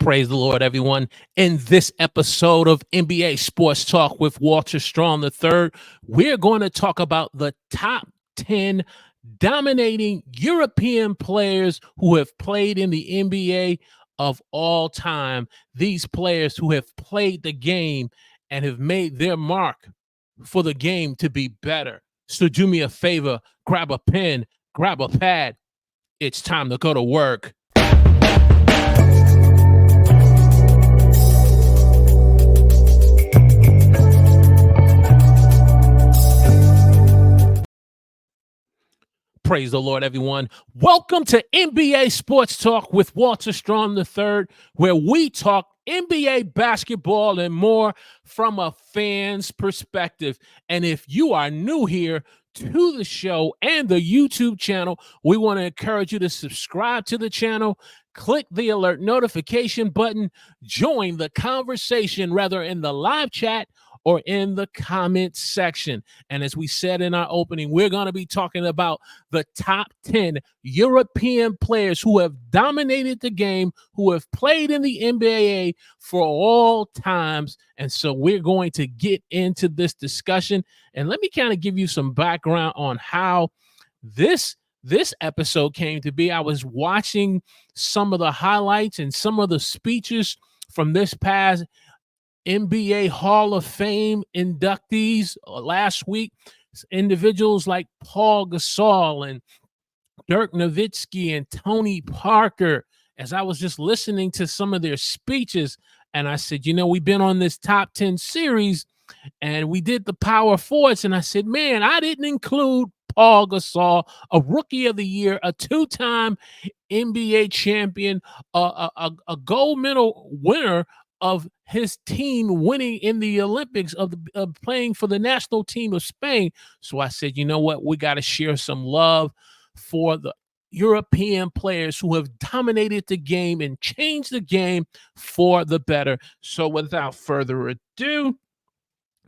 Praise the Lord, everyone. In this episode of NBA Sports Talk with Walter Strong III, we're going to talk about the top 10 dominating European players who have played in the NBA of all time. These players who have played the game and have made their mark for the game to be better. So do me a favor, grab a pen, grab a pad. It's time to go to work. Praise the Lord, everyone. Welcome to NBA Sports Talk with Walter Strong III, where we talk NBA basketball and more from a fan's perspective. And if you are new here to the show and the YouTube channel, we want to encourage you to subscribe to the channel, click the alert notification button, join the conversation, whether in the live chat or in the comment section. And as we said in our opening, we're going to be talking about the top 10 European players who have dominated the game, who have played in the NBA for all times. And so we're going to get into this discussion. And let me kind of give you some background on how this episode came to be. I was watching some of the highlights and some of the speeches from this past NBA Hall of Fame inductees last week. Individuals like Paul Gasol and Dirk Nowitzki and Tony Parker. As I was just listening to some of their speeches, and I said, we've been on this top 10 series and we did the power forwards. And I said, man, I didn't include Paul Gasol, a rookie of the year, a two-time NBA champion, a gold medal winner of his team winning in the Olympics, of playing for the national team of Spain. So I said, you know what? We got to share some love for the European players who have dominated the game and changed the game for the better. So without further ado,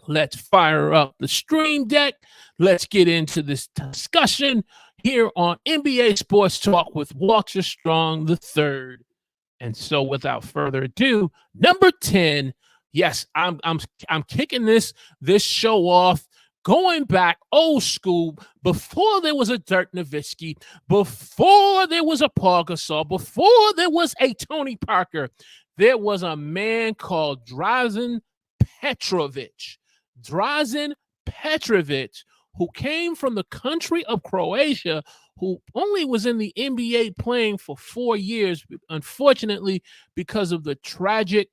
let's fire up the stream deck. Let's get into this discussion here on NBA Sports Talk with Walter Strong III. And so without further ado, number 10. Yes, I'm kicking this show off, going back old school, before there was a Dirk Nowitzki, before there was a Paul Gasol, before there was a Tony Parker. There was a man called Drazen Petrovic. Drazen Petrovic, who came from the country of Croatia, who only was in the NBA playing for 4 years, unfortunately, because of the tragic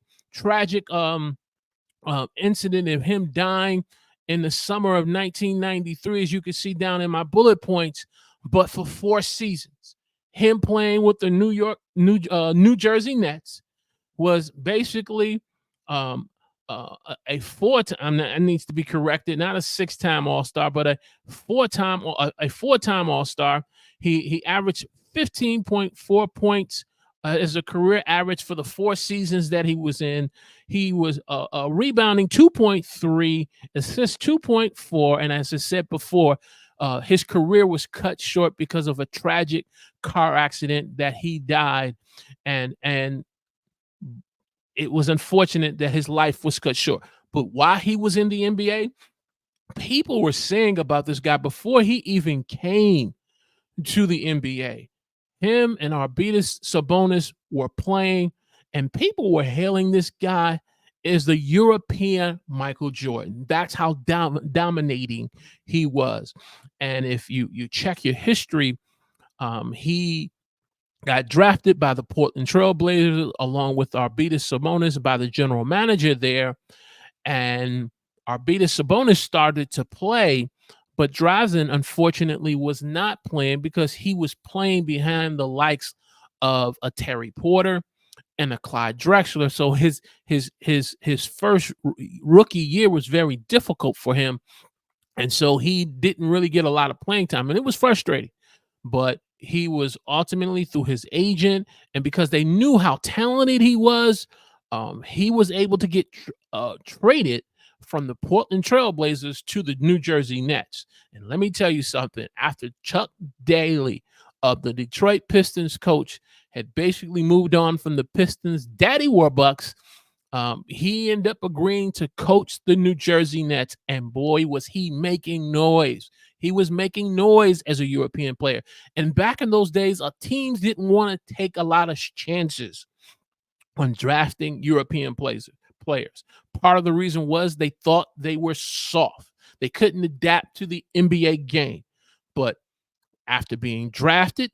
incident of him dying in the summer of 1993, as you can see down in my bullet points. But for 4 seasons, him playing with the New Jersey Nets was basically a 4-time. It needs to be corrected, not a 6-time All-Star, but a 4-time All-Star. He averaged 15.4 points as a career average for the 4 seasons that he was in. He was rebounding 2.3, assists 2.4, and as I said before, his career was cut short because of a tragic car accident that he died, and it was unfortunate that his life was cut short. But while he was in the NBA, people were saying about this guy before he even came to the NBA. Him and Arvydas Sabonis were playing, and people were hailing this guy as the European Michael Jordan. That's how dominating he was. And if you check your history, he got drafted by the Portland Trail Blazers along with Arvydas Sabonis by the general manager there. And Arvydas Sabonis started to play, but Drazen, unfortunately, was not playing because he was playing behind the likes of a Terry Porter and a Clyde Drexler. So his first rookie year was very difficult for him. And so he didn't really get a lot of playing time, and it was frustrating. But he was ultimately, through his agent, and because they knew how talented he was able to get traded from the Portland Trail Blazers to the New Jersey Nets. And let me tell you something. After Chuck Daly, of the Detroit Pistons coach, had basically moved on from the Pistons. Daddy Warbucks. He ended up agreeing to coach the New Jersey Nets, and boy, was he making noise. He was making noise as a European player. And back in those days, teams didn't want to take a lot of chances on drafting European players. Part of the reason was they thought they were soft. They couldn't adapt to the NBA game. But after being drafted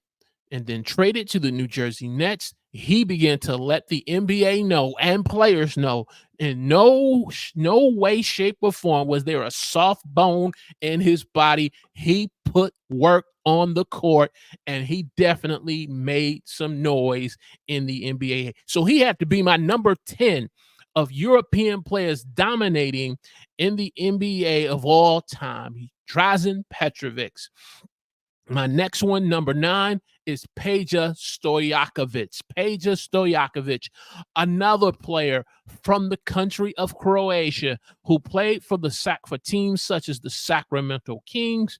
and then traded to the New Jersey Nets, he began to let the NBA know and players know in no way, shape, or form was there a soft bone in his body. He put work on the court, and he definitely made some noise in the NBA. So he had to be my number 10 of European players dominating in the NBA of all time. Drazen Petrovic. My next one, number 9, is Peja Stojakovic. Peja Stojakovic, another player from the country of Croatia who played for teams such as the Sacramento Kings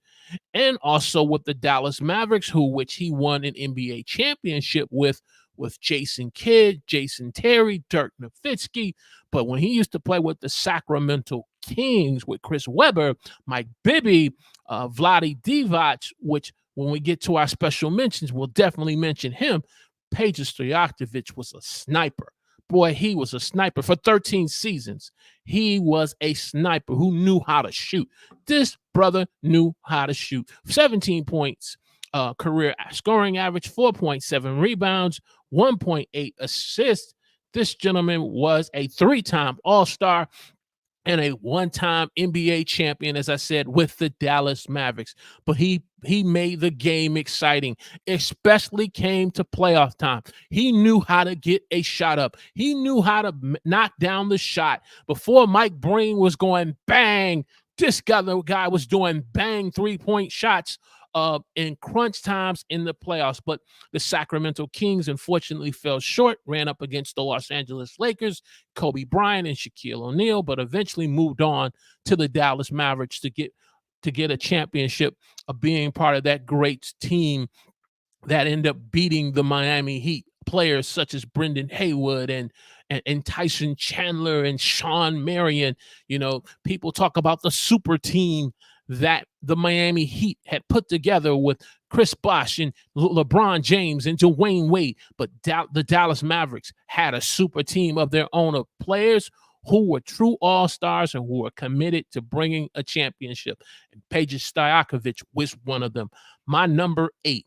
and also with the Dallas Mavericks, which he won an NBA championship with Jason Kidd, Jason Terry, Dirk Nowitzki. But when he used to play with the Sacramento Kings with Chris Webber, Mike Bibby, Vlade Divac, which when we get to our special mentions, we'll definitely mention him. Peja Stojakovic was a sniper. Boy, he was a sniper for 13 seasons. He was a sniper who knew how to shoot. This brother knew how to shoot. 17 points, career scoring average, 4.7 rebounds, 1.8 assists. This gentleman was a 3-time All-Star and a one-time NBA champion, as I said, with the Dallas Mavericks. But he made the game exciting, especially came to playoff time. He knew how to get a shot up. He knew how to knock down the shot. Before Mike Breen was going bang, this guy was doing bang 3-point shots in crunch times in the playoffs. But the Sacramento Kings unfortunately fell short, ran up against the Los Angeles Lakers, Kobe Bryant and Shaquille O'Neal, but eventually moved on to the Dallas Mavericks to get a championship of being part of that great team that ended up beating the Miami Heat. Players such as Brendan Haywood and Tyson Chandler and Sean Marion. You know, people talk about the super team that the Miami Heat had put together with Chris Bosh and LeBron James and Dwayne Wade. But the Dallas Mavericks had a super team of their own, of players who were true all-stars and who were committed to bringing a championship. And Peja Stojakovic was one of them. My number 8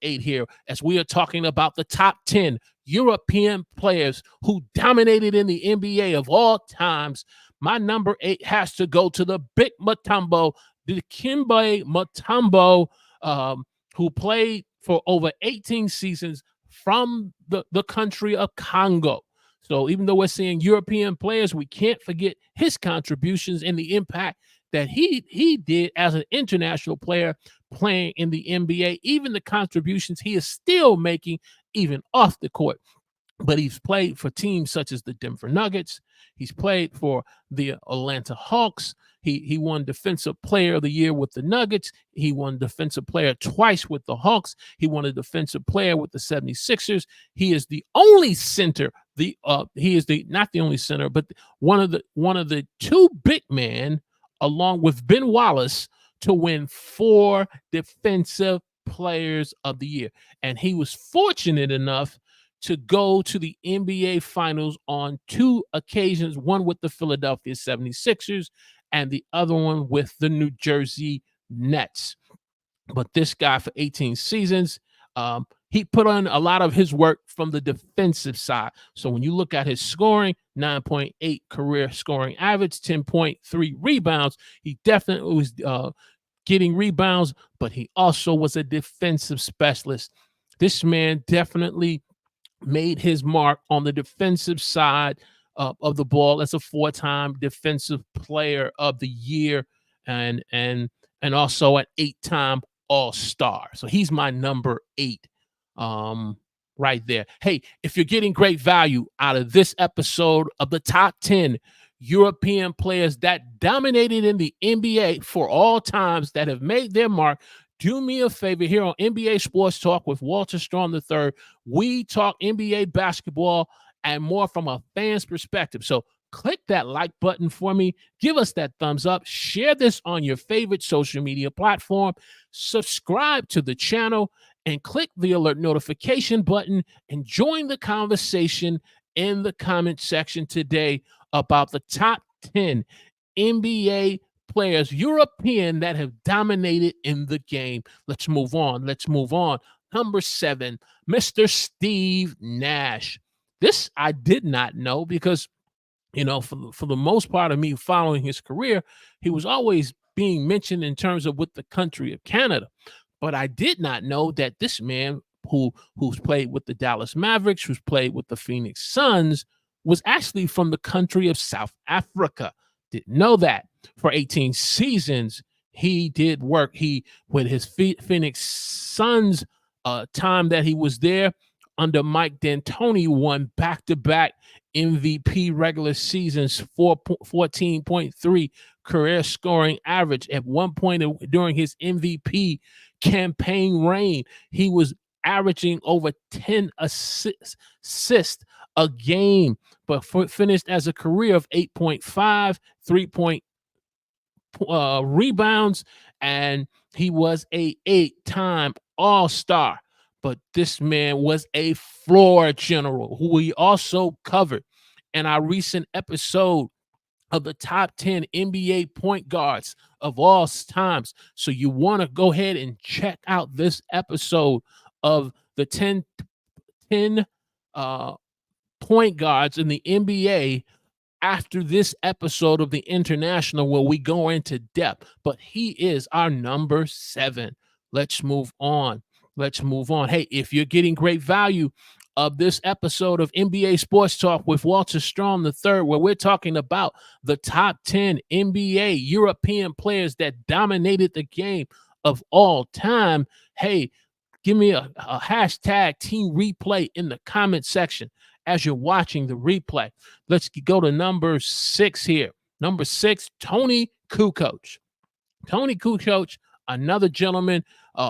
here, as we are talking about the top 10 European players who dominated in the NBA of all times, my number 8 has to go to the big Mutombo, Dikembe Mutombo, who played for over 18 seasons from the country of Congo. So even though we're seeing European players, we can't forget his contributions and the impact that he did as an international player playing in the NBA, even the contributions he is still making even off the court. But he's played for teams such as the Denver Nuggets. He's played for the Atlanta Hawks. He won Defensive Player of the Year with the Nuggets. He won Defensive Player twice with the Hawks. He won a Defensive Player with the 76ers. He is the only center. Not the only center, but one of the two big men, along with Ben Wallace, to win 4 Defensive Players of the Year. And he was fortunate enough to go to the NBA Finals on 2 occasions, one with the Philadelphia 76ers and the other one with the New Jersey Nets. But this guy, for 18 seasons, he put on a lot of his work from the defensive side. So when you look at his scoring, 9.8 career scoring average, 10.3 rebounds, he definitely was getting rebounds, but he also was a defensive specialist. This man definitely made his mark on the defensive side of the ball as a 4-time Defensive Player of the Year and also an 8-time All-Star. So he's my number 8 right there. Hey, if you're getting great value out of this episode of the top 10 European players that dominated in the NBA for all times, that have made their mark, do me a favor here on NBA Sports Talk with Walter Strong III. We talk NBA basketball and more from a fan's perspective. So click that like button for me. Give us that thumbs up. Share this on your favorite social media platform. Subscribe to the channel and click the alert notification button and join the conversation in the comment section today about the top 10 NBA players, European, that have dominated in the game. Let's move on. Number 7, Mr. Steve Nash. This I did not know because, for the most part of me following his career, he was always being mentioned in terms of with the country of Canada. But I did not know that this man who's played with the Dallas Mavericks, who's played with the Phoenix Suns, was actually from the country of South Africa. Didn't know that. For 18 seasons, he did work. With his Phoenix Suns time that he was there under Mike D'Antoni, won back-to-back MVP regular seasons, 14.3 career scoring average. At one point during his MVP campaign reign, he was averaging over 10 assists a game, but finished as a career of 8.5, 3 rebounds, and he was a 8-time All-Star. But this man was a floor general who we also covered in our recent episode of the top 10 NBA point guards of all times. So you want to go ahead and check out this episode of the 10 point guards in the NBA after this episode of the International, where we go into depth. But he is our number 7. Let's move on. Hey, if you're getting great value of this episode of NBA Sports Talk with Walter Strong III, where we're talking about the top 10 NBA European players that dominated the game of all time, hey, give me a hashtag team replay in the comment section as you're watching the replay. Let's go to number 6 here. Number 6, Toni Kukoc. Toni Kukoc, another gentleman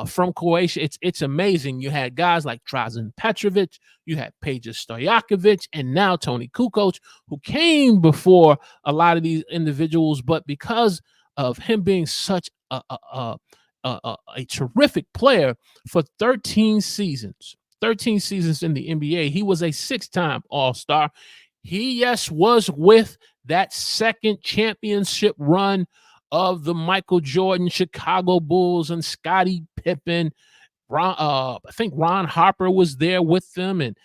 from Croatia. It's amazing. You had guys like Drazen Petrovic, you had Peja Stojakovic, and now Toni Kukoc, who came before a lot of these individuals, but because of him being such a terrific player for 13 seasons in the NBA, he was a 6-time All-Star. He, yes, was with that second championship run of the Michael Jordan Chicago Bulls and Scottie Pippen. I think Ron Harper was there with them, and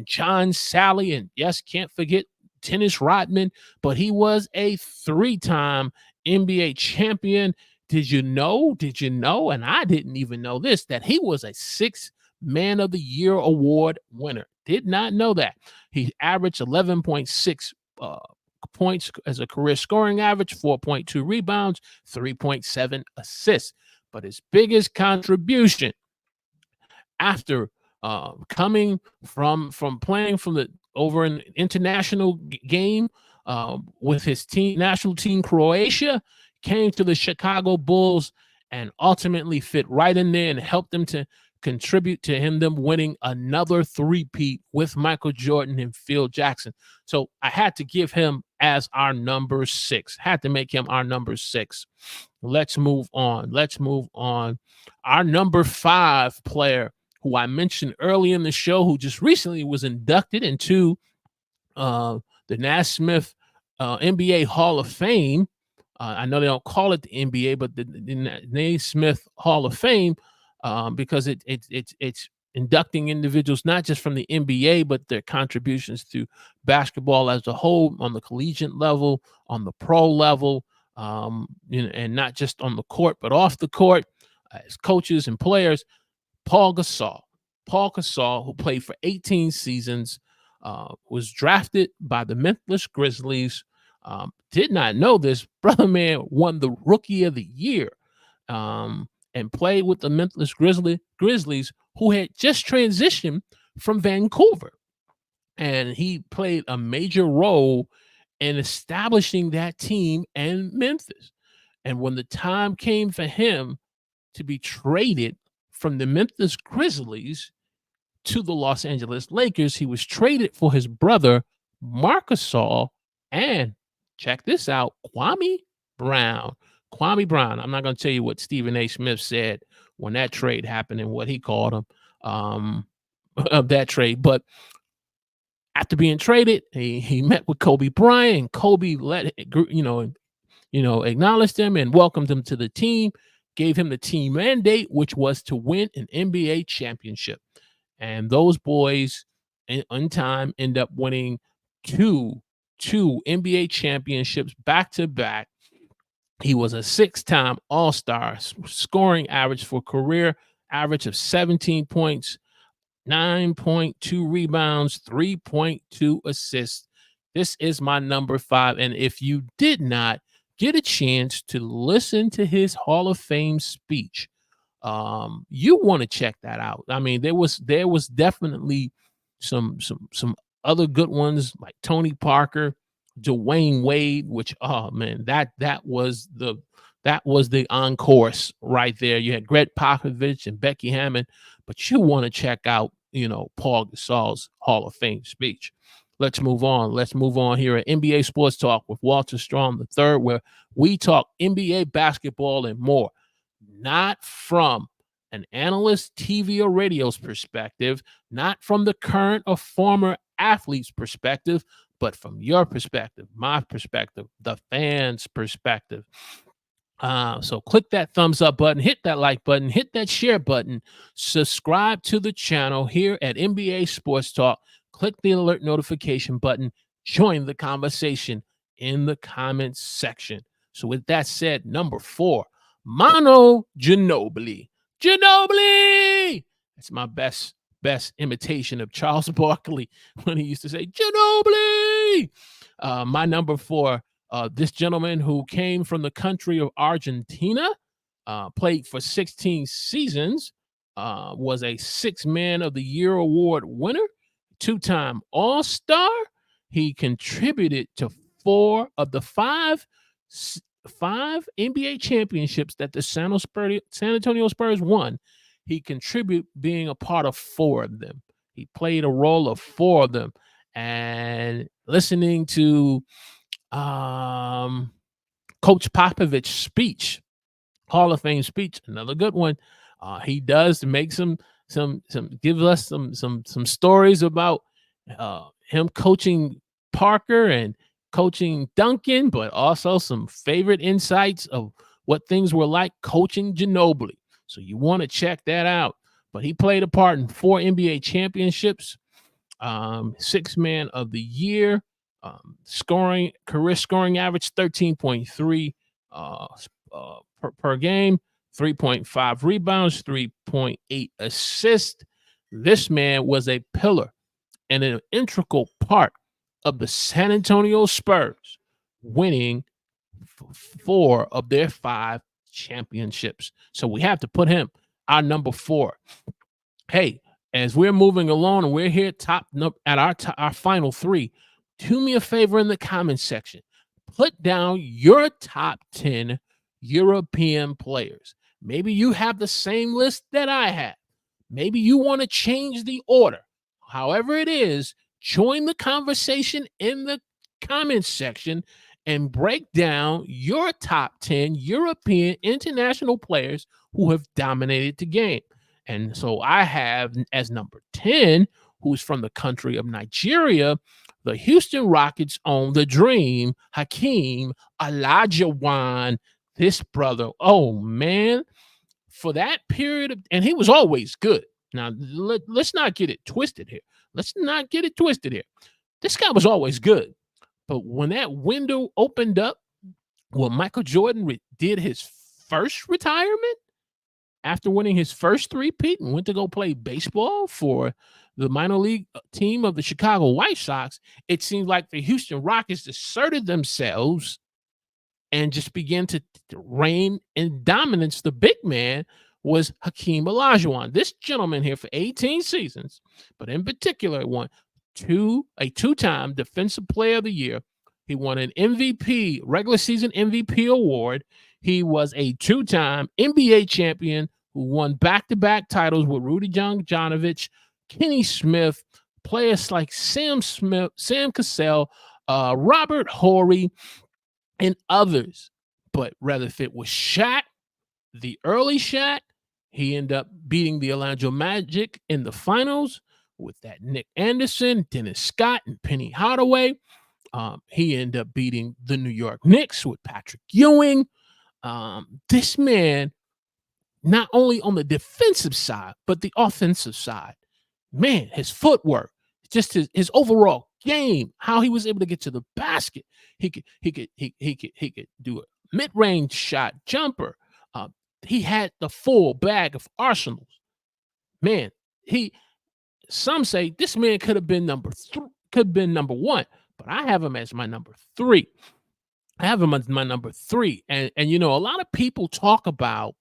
John Sally, and yes, can't forget Dennis Rodman. But he was a 3-time NBA champion. Did you know? And I didn't even know this, that he was a 6th Man of the Year award winner. Did not know that. He averaged 11.6 points as a career scoring average, 4.2 rebounds, 3.7 assists. But his biggest contribution after coming from playing from the over an international game with his national team Croatia, came to the Chicago Bulls and ultimately fit right in there and helped them to contribute to them winning another three-peat with Michael Jordan and Phil Jackson. So I had to give him as our number 6. Had to make him our number 6. Let's move on. Our number 5 player, who I mentioned early in the show, who just recently was inducted into the Naismith NBA Hall of Fame. I know they don't call it the NBA, but the Naismith Hall of Fame, because it's inducting individuals not just from the NBA, but their contributions to basketball as a whole, on the collegiate level, on the pro level, and not just on the court, but off the court, as coaches and players. Paul Gasol, who played for 18 seasons, was drafted by the Memphis Grizzlies. Did not know this. Brother man won the Rookie of the Year, and played with the Memphis Grizzlies, who had just transitioned from Vancouver. And he played a major role in establishing that team in Memphis. And when the time came for him to be traded from the Memphis Grizzlies to the Los Angeles Lakers. He was traded for his brother, Marc Gasol, and check this out, Kwame Brown. Kwame Brown. I'm not going to tell you what Stephen A. Smith said when that trade happened and what he called him of that trade. But after being traded, he met with Kobe Bryant. Kobe acknowledged him and welcomed him to the team, gave him the team mandate, which was to win an NBA championship. And those boys in time end up winning two NBA championships back to back. He was a 6-time All-Star, scoring average for career average of 17 points, 9.2 rebounds, 3.2 assists. This is my number 5. And if you did not get a chance to listen to his Hall of Fame speech, you want to check that out. I mean, there was definitely some other good ones like Tony Parker, Dwayne Wade, which that was the encore right there. You had Greg Popovich and Becky Hammond, but you want to check out Paul Gasol's Hall of Fame speech. Let's move on here at NBA Sports Talk with Walter Strong III, where we talk NBA basketball and more, not from an analyst, TV, or radio's perspective, not from the current or former athlete's perspective, but from your perspective, my perspective, the fans' perspective. So click that thumbs up button, hit that like button, hit that share button, subscribe to the channel here at NBA Sports Talk. Click the alert notification button, join the conversation in the comments section. So with that said, number 4, Manu Ginobili. Ginobili! That's my best imitation of Charles Barkley when he used to say, Ginobili! My number 4, this gentleman who came from the country of Argentina, played for 16 seasons, was a 6 Man of the Year award winner, 2-time All-Star. He contributed to 4 of the 5 NBA championships that the San Antonio Spurs won. He contributed being a part of 4 of them. He played a role of 4 of them. And listening to Coach Popovich's speech, Hall of Fame speech, another good one. He does make some give us some stories about him coaching Parker and coaching Duncan, but also some favorite insights of what things were like coaching Ginobili. So you want to check that out. But he played a part in 4 NBA championships, 6 Man of the Year, career scoring average 13.3 per game, 3.5 rebounds, 3.8 assists. This man was a pillar and an integral part of the San Antonio Spurs winning 4 of their 5 championships. So we have to put him our number 4. Hey, as we're moving along and we're here at our final 3, do me a favor in the comments section. Put down your top 10 European players. Maybe you have the same list that I have. Maybe you want to change the order. However it is, join the conversation in the comments section and break down your top 10 European international players who have dominated the game. And so I have as number 10, who's from the country of Nigeria, the Houston Rockets' own the Dream, Hakeem Olajuwon. This brother, oh man, for that period and he was always good. Now, let's not get it twisted here. This guy was always good. But when that window opened up, when Michael Jordan did his first retirement after winning his first three-peat and went to go play baseball for the minor league team of the Chicago White Sox, it seemed like the Houston Rockets asserted themselves and just began to reign in dominance. The big man was Hakeem Olajuwon. This gentleman here for 18 seasons, but in particular won a 2-time Defensive Player of the Year. He won an MVP, regular season MVP award. He was a 2-time NBA champion, who won back-to-back titles with Rudy Jonovich, Kenny Smith, players like Sam Cassell, Robert Horry, and others. But rather if it was Shaq, the early Shaq, he ended up beating the Orlando Magic in the finals with that Nick Anderson, Dennis Scott, and Penny Hardaway. He ended up beating the New York Knicks with Patrick Ewing. This man, not only on the defensive side, but the offensive side, man, his footwork, just his overall game, how he was able to get to the basket. He could do a mid-range shot, jumper. He had the full bag of arsenals. Man, some say this man could have been number one, but I have him as my number 3. I have him as my number 3. And a lot of people talk about,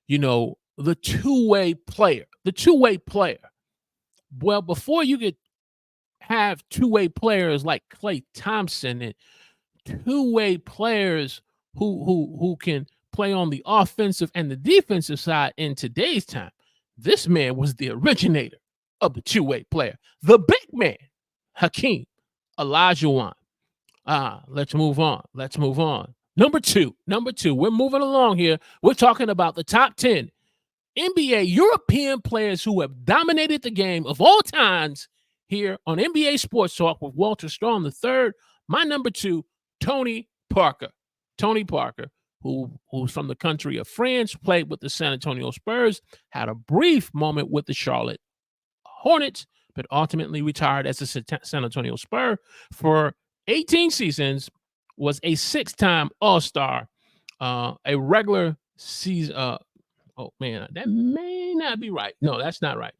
the two-way player. The two-way player. Well, before you could have two-way players like Klay Thompson and two-way players who can play on the offensive and the defensive side in today's time, this man was the originator of the two-way player, the big man, Hakeem Olajuwon. Let's move on. Number two. We're moving along here. We're talking about the top 10 NBA European players who have dominated the game of all times here on NBA Sports Talk with Walter Strong III. My number 2, Tony Parker. Tony Parker, who's from the country of France, played with the San Antonio Spurs, had a brief moment with the Charlotte Hornets, but ultimately retired as a San Antonio Spur for 18 seasons, was a 6-time All-Star, a regular season. Oh, man, that may not be right. No, that's not right.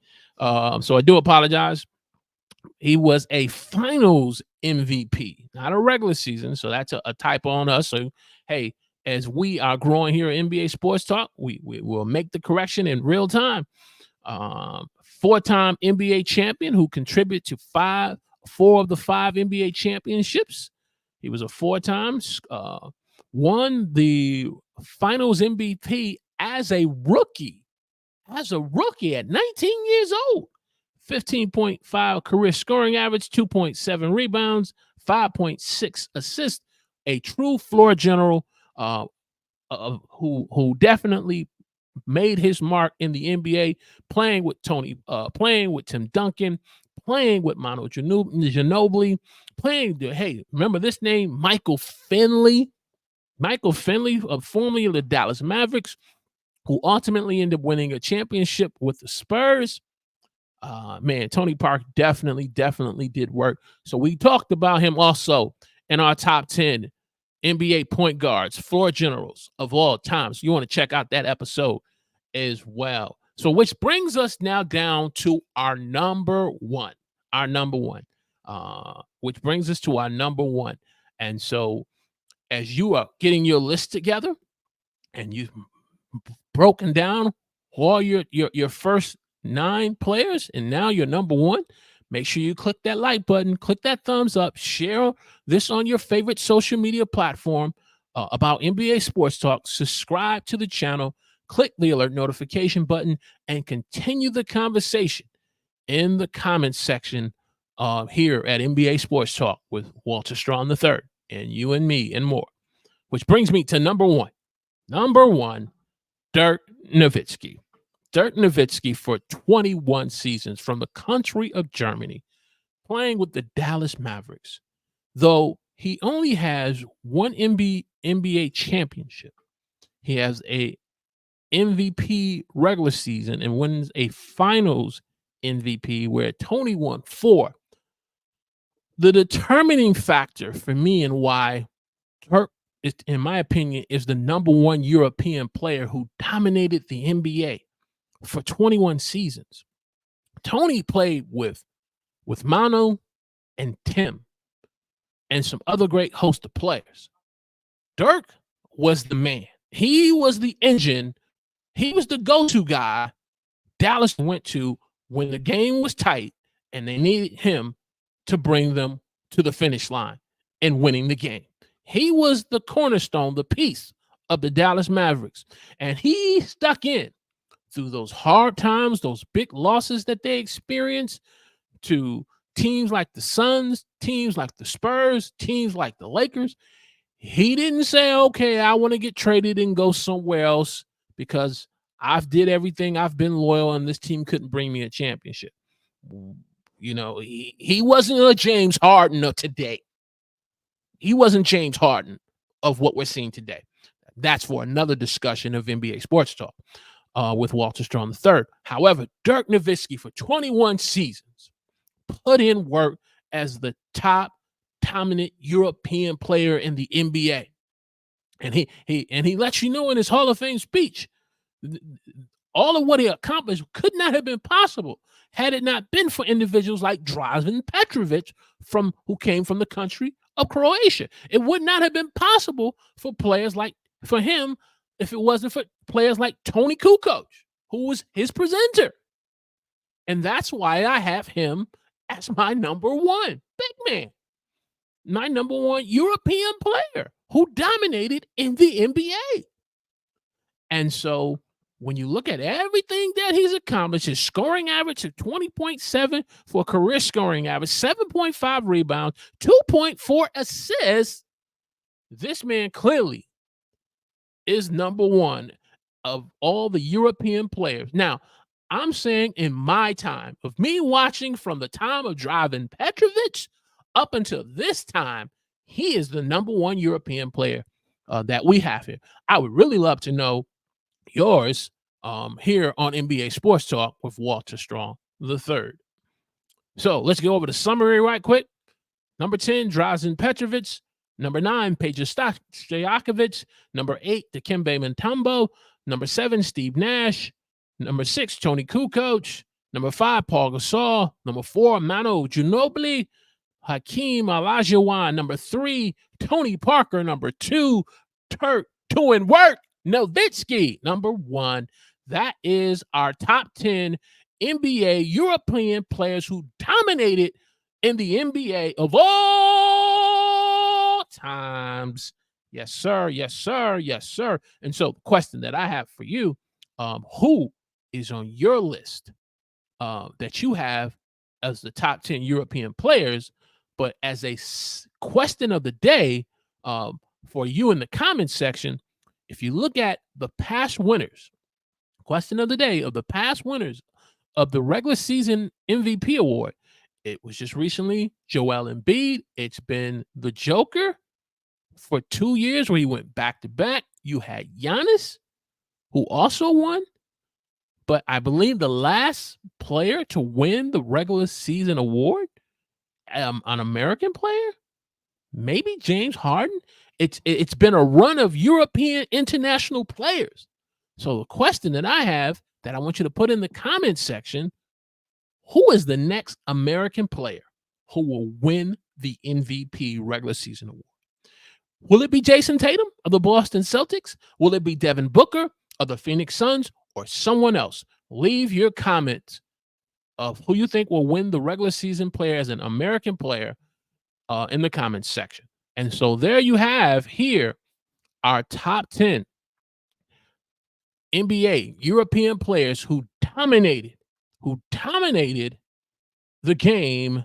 So I do apologize. He was a finals MVP, not a regular season. So that's a typo on us. So, hey, as we are growing here at NBA Sports Talk, we will make the correction in real time. 4-time NBA champion who contributed to 4 of the 5 NBA championships. He was a 4-time, won the finals MVP as a rookie at 19 years old. 15.5 career scoring average, 2.7 rebounds, 5.6 assists, a true floor general who definitely made his mark in the NBA, playing with playing with Tim Duncan, playing with Manu Ginobili, remember this name, Michael Finley, formerly of the Dallas Mavericks, who ultimately ended up winning a championship with the Spurs. Man, Tony Parker definitely did work. So we talked about him also in our top 10 NBA point guards, floor generals of all time. So you want to check out that episode as well. So which brings us now down to our number one. Which brings us to our number 1. And so as you are getting your list together and you've broken down all your first 9 players and now you're number 1, make sure you click that like button, click that thumbs up, share this on your favorite social media platform about NBA Sports Talk, subscribe to the channel, click the alert notification button, and continue the conversation in the comments section here at NBA Sports Talk with Walter Strong III and you and me and more. Which brings me to number 1. Number 1, Dirk Nowitzki. Dirk Nowitzki for 21 seasons from the country of Germany, playing with the Dallas Mavericks. Though he only has 1 NBA championship, he has a MVP regular season and wins a finals MVP where Tony won 4. The determining factor for me and why Dirk, in my opinion, is the number 1 European player who dominated the NBA for 21 seasons. Tony played with Manu and Tim and some other great host of players. Dirk was the man. He was the engine. He was the go-to guy Dallas went to when the game was tight and they needed him to bring them to the finish line and winning the game. He was the cornerstone, the piece of the Dallas Mavericks, and he stuck in through those hard times, those big losses that they experienced to teams like the Suns, teams like the Spurs, teams like the Lakers, he didn't say, okay, I want to get traded and go somewhere else because I've did everything. I've been loyal and this team couldn't bring me a championship. You know, he wasn't a James Harden of today. He wasn't James Harden of what we're seeing today. That's for another discussion of NBA Sports Talk with Walter Strong III. However, Dirk Nowitzki for 21 seasons put in work as the top dominant European player in the NBA. And he lets you know in his Hall of Fame speech, all of what he accomplished could not have been possible had it not been for individuals like Drazen Petrovic who came from the country of Croatia. It would not have been possible for him if it wasn't for players like Tony Kukoc, who was his presenter. And that's why I have him as my number one big man, my number one European player who dominated in the NBA. And so when you look at everything that he's accomplished, his scoring average of 20.7 for a career scoring average, 7.5 rebounds, 2.4 assists, this man clearly is number one of all the European players. Now, I'm saying in my time, of me watching from the time of Drazen Petrovic up until this time, he is the number one European player that we have here. I would really love to know yours here on NBA Sports Talk with Walter Strong III. So let's go over the summary right quick. Number 10, Drazen Petrovic. Number 9, Peja Stojakovic. Number 8, Dikembe Mutombo. Number 7, Steve Nash. Number 6, Tony Kukoc. Number 5, Paul Gasol. Number 4, Manu Ginobili. Hakeem Olajuwon. Number 3, Tony Parker. Number 2, Dirk Nowitzki. Number 1. That is our top 10 NBA European players who dominated in the NBA of all times. Yes, sir. Yes, sir. Yes, sir. And so the question that I have for you, who is on your list that you have as the top 10 European players? But as a question of the day for you in the comments section, if you look at the past winners, question of the day of the past winners of the regular season MVP award, it was just recently Joel Embiid. It's been the Joker for 2 years where he went back to back. You had Giannis, who also won. But I believe the last player to win the regular season award, an American player, maybe James Harden. It's been a run of European international players. So the question that I have that I want you to put in the comments section, who is the next American player who will win the MVP regular season award? Will it be Jason Tatum of the Boston Celtics? Will it be Devin Booker of the Phoenix Suns or someone else? Leave your comments of who you think will win the regular season player as an American player in the comments section. And so there you have here our top 10 NBA European players who dominated the game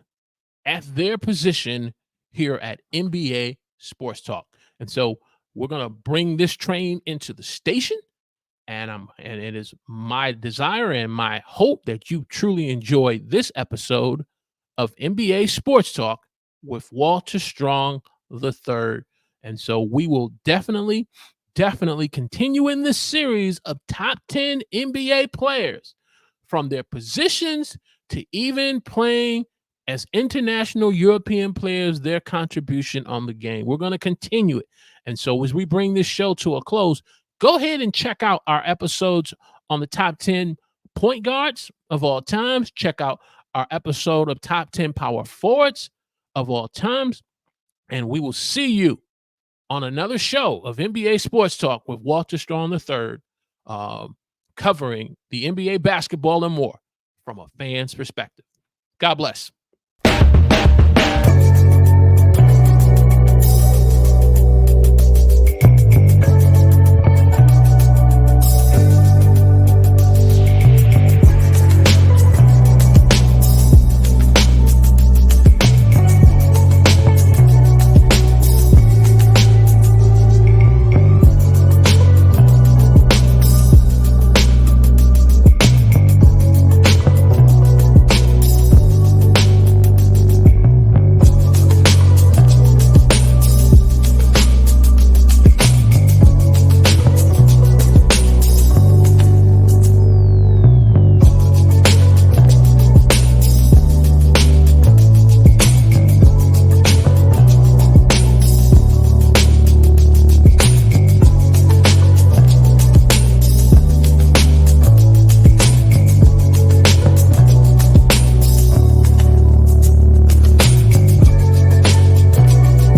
at their position here at NBA Sports Talk. And so we're going to bring this train into the station, and it is my desire and my hope that you truly enjoy this episode of NBA Sports Talk with Walter Strong III. And so we will definitely continue in this series of top 10 NBA players, from their positions to even playing as international European players, their contribution on the game. We're going to continue it. And so as we bring this show to a close, go ahead and check out our episodes on the top 10 point guards of all times. Check out our episode of top 10 power forwards of all times. And we will see you on another show of NBA Sports Talk with Walter Strong III, covering the NBA basketball and more from a fan's perspective. God bless.